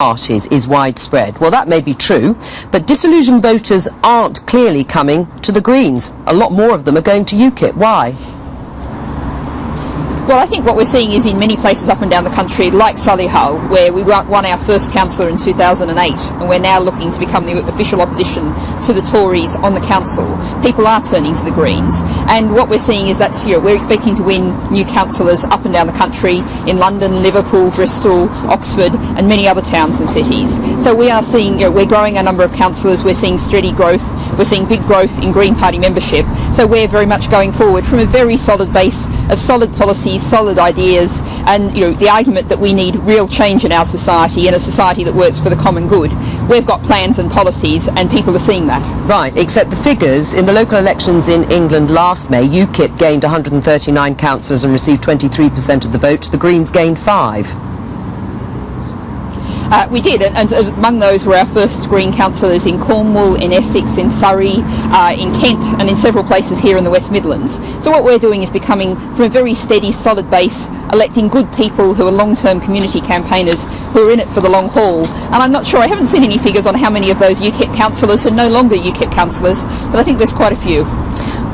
parties is widespread. Well, that may be true, but disillusioned voters aren't clearly coming to the Greens. A lot more of them are going to UKIP. Why? Well, I think what we're seeing is in many places up and down the country, like Solihull, where we won our first councillor in 2008, and we're now looking to become the official opposition to the Tories on the council. People are turning to the Greens, and what we're seeing is that we're expecting to win new councillors up and down the country in London, Liverpool, Bristol, Oxford, and many other towns and cities. So we are seeing, we're growing our number of councillors, we're seeing steady growth, we're seeing big growth in Green Party membership. So we're very much going forward from a very solid base of solid policies, solid ideas, and the argument that we need real change in our society and a society that works for the common good. We've got plans and policies, and people are seeing that. Right, except the figures in the local elections in England last May, UKIP gained 139 councillors and received 23% of the vote. The Greens gained 5. We did, and among those were our first Green councillors in Cornwall, in Essex, in Surrey, in Kent, and in several places here in the West Midlands. So what we're doing is becoming, from a very steady, solid base, electing good people who are long-term community campaigners who are in it for the long haul. And I'm not sure, I haven't seen any figures on how many of those UKIP councillors are no longer UKIP councillors, but I think there's quite a few.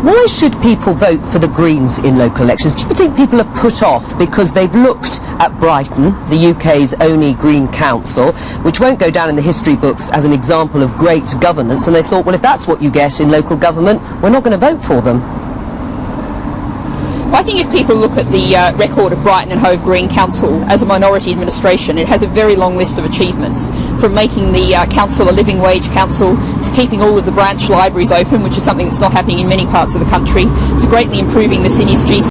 Why should people vote for the Greens in local elections? Do you think people are put off because they've looked at Brighton, the UK's only Green council, which won't go down in the history books as an example of great governance, and they thought, well, if that's what you get in local government, we're not going to vote for them? Well, I think if people look at the record of Brighton and Hove Green Council as a minority administration, it has a very long list of achievements, from making the council a living wage council, to keeping all of the branch libraries open, which is something that's not happening in many parts of the country, to greatly improving the city's GC